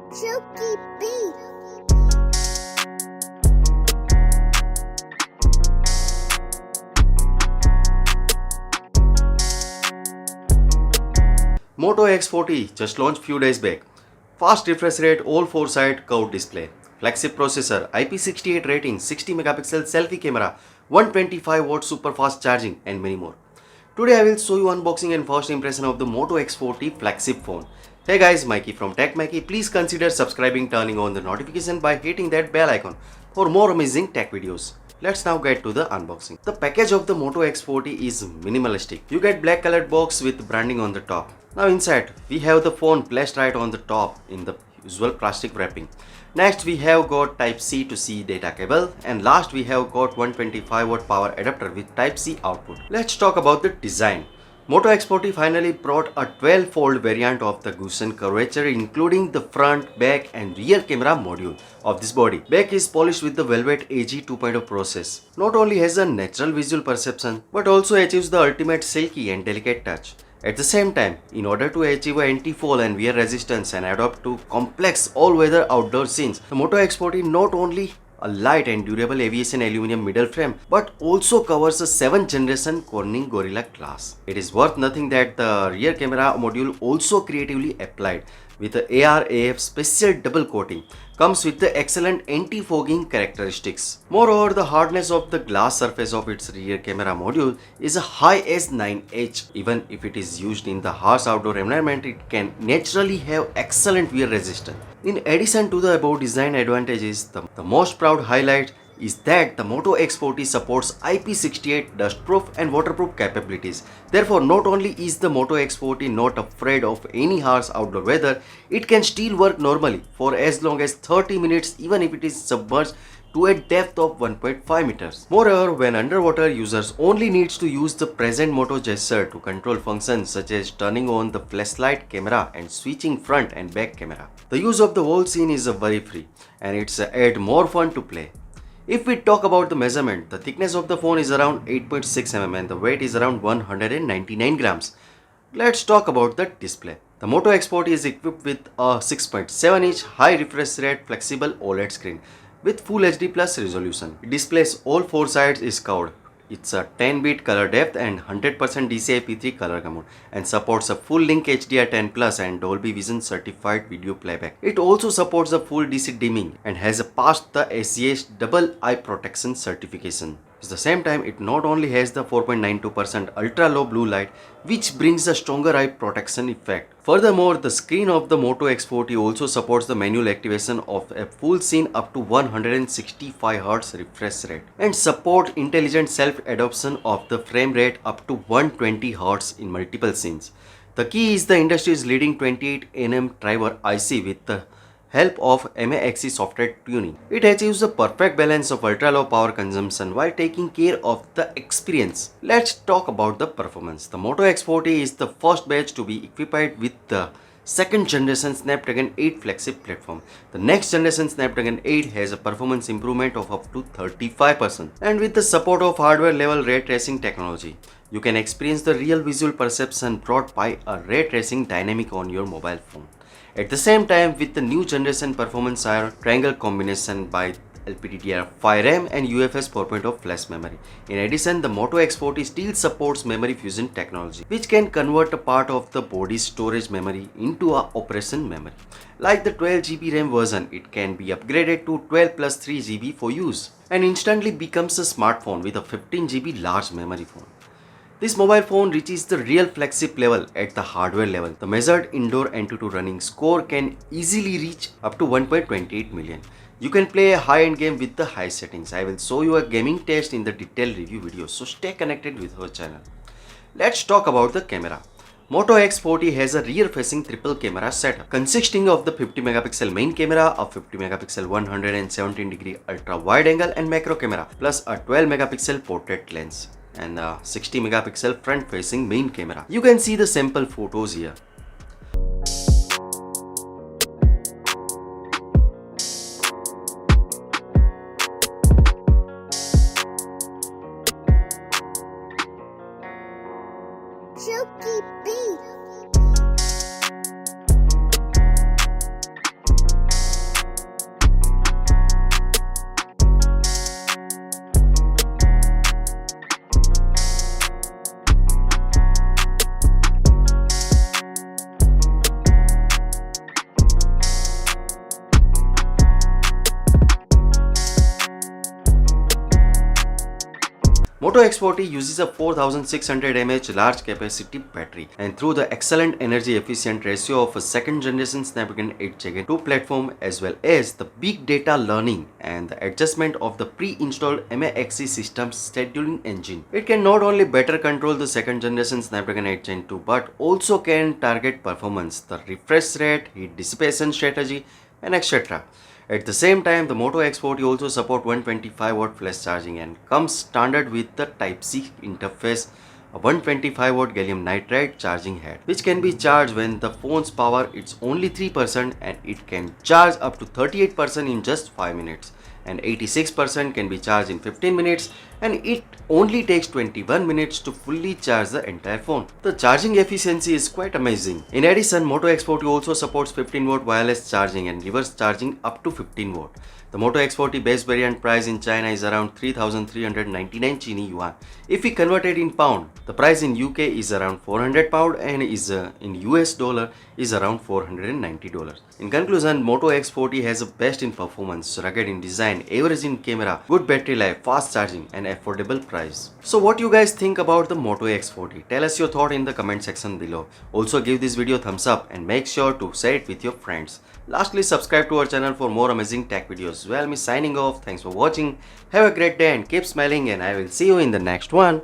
Silky beat. Moto X40 just launched few days back. Fast refresh rate, all 4-side curved display. Flagship processor, IP68 rating, 60 megapixel selfie camera, 125 watt super fast charging and many more. Today I will show you unboxing and first impression of the Moto X40 flagship phone. Hey guys, Maiky from techmaiky. Please consider subscribing, turning on the notification by hitting that bell icon for more amazing tech videos. Let's now get to the unboxing. The package of the Moto X40 is minimalistic. You get black colored box with branding on the top. Now inside we have the phone placed right on the top in the usual plastic wrapping. Next we have got Type-C to C data cable, and last we have got 125 watt power adapter with Type-C output. Let's talk about the design. Moto X40 finally brought a 12-fold variant of the Gaussian curvature, including the front, back and rear camera module of this body. Back is polished with the Velvet AG 2.0 process. Not only has a natural visual perception, but also achieves the ultimate silky and delicate touch. At the same time, in order to achieve anti-fall and wear resistance and adapt to complex all-weather outdoor scenes, the Moto X40 not only a light and durable aviation aluminum middle frame but also covers a 7th generation Corning Gorilla Glass. It is worth noting that the rear camera module also creatively applied with the AR/AF special double coating comes with the excellent anti-fogging characteristics. Moreover, the hardness of the glass surface of its rear camera module is a high as 9H. Even if it is used in the harsh outdoor environment, it can naturally have excellent wear resistance. In addition to the above design advantages, the most proud highlight is that the Moto X40 supports IP68 dustproof and waterproof capabilities. Therefore, not only is the Moto X40 not afraid of any harsh outdoor weather, it can still work normally for as long as 30 minutes even if it is submerged to a depth of 1.5 meters. Moreover, when underwater, users only needs to use the present Moto gesture to control functions such as turning on the flashlight camera and switching front and back camera. The use of the whole scene is very free and it's add more fun to play. If we talk about the measurement, the thickness of the phone is around 8.6 mm and the weight is around 199 grams. Let's talk about the display. The Moto X40 is equipped with a 6.7-inch high refresh rate flexible OLED screen with Full HD Plus resolution. It displays all 4 sides is curved. It's a 10-bit color depth and 100% DCI-P3 color gamut and supports a full link HDR10 Plus and Dolby Vision certified video playback. It also supports a full DC dimming and has passed the SGS double eye protection certification. At the same time, it not only has the 4.92% ultra low blue light which brings a stronger eye protection effect. Furthermore, the screen of the Moto X40 also supports the manual activation of a full scene up to 165 Hz refresh rate and support intelligent self-adoption of the frame rate up to 120 Hz in multiple scenes. The key is the industry's leading 28nm driver IC with the help of Maiky software tuning. It achieves the perfect balance of ultra low power consumption while taking care of the experience. Let's talk about the performance. The Moto X40 is the first batch to be equipped with the 2nd generation Snapdragon 8 flagship platform. The next generation Snapdragon 8 has a performance improvement of up to 35%, and with the support of hardware level ray tracing technology, you can experience the real visual perception brought by a ray tracing dynamic on your mobile phone. At the same time, with the new generation performance triangle combination by LPDDR5 RAM and UFS 4.0 flash memory. In addition, the Moto X40 still supports memory fusion technology, which can convert a part of the body's storage memory into a operation memory. Like the 12GB RAM version, it can be upgraded to 12 plus 3GB for use and instantly becomes a smartphone with a 15GB large memory phone. This mobile phone reaches the real flagship level at the hardware level. The measured indoor Antutu running score can easily reach up to 1.28 million. You can play a high-end game with the high settings. I will show you a gaming test in the detailed review video, so stay connected with our channel. Let's talk about the camera. Moto X40 has a rear-facing triple camera setup consisting of the 50 megapixel main camera, a 50 megapixel 117-degree ultra-wide angle and macro camera, plus a 12 megapixel portrait lens and a 60 megapixel front facing main camera. You can see the sample photos here. Silky beat. Moto X40 uses a 4600 mAh large capacity battery, and through the excellent energy efficient ratio of a second generation Snapdragon 8 Gen 2 platform, as well as the big data learning and the adjustment of the pre-installed Maiky system scheduling engine, it can not only better control the second generation Snapdragon 8 Gen 2 but also can target performance, the refresh rate, heat dissipation strategy, and etc. At the same time, the Moto X40 also support 125-watt flash charging and comes standard with the Type-C interface, a 125-watt gallium nitride charging head, which can be charged when the phone's power is only 3% and it can charge up to 38% in just 5 minutes. And 86% can be charged in 15 minutes, and it only takes 21 minutes to fully charge the entire phone. The charging efficiency is quite amazing. In addition, Moto X40 also supports 15-watt wireless charging and reverse charging up to 15-watt. The Moto X40 base variant price in China is around 3,399 Chini yuan. If we convert it in pound, the price in UK is around 400 pound and is in US dollar is around $490. In conclusion, Moto X40 has a best in performance, rugged in design, average in camera, good battery life, fast charging, and affordable price. So what you guys think about the Moto X40? Tell us your thought in the comment section below. Also give this video a thumbs up and make sure to share it with your friends. Lastly, subscribe to our channel for more amazing tech videos. Well, me signing off. Thanks for watching. Have a great day and keep smiling, and I will see you in the next one.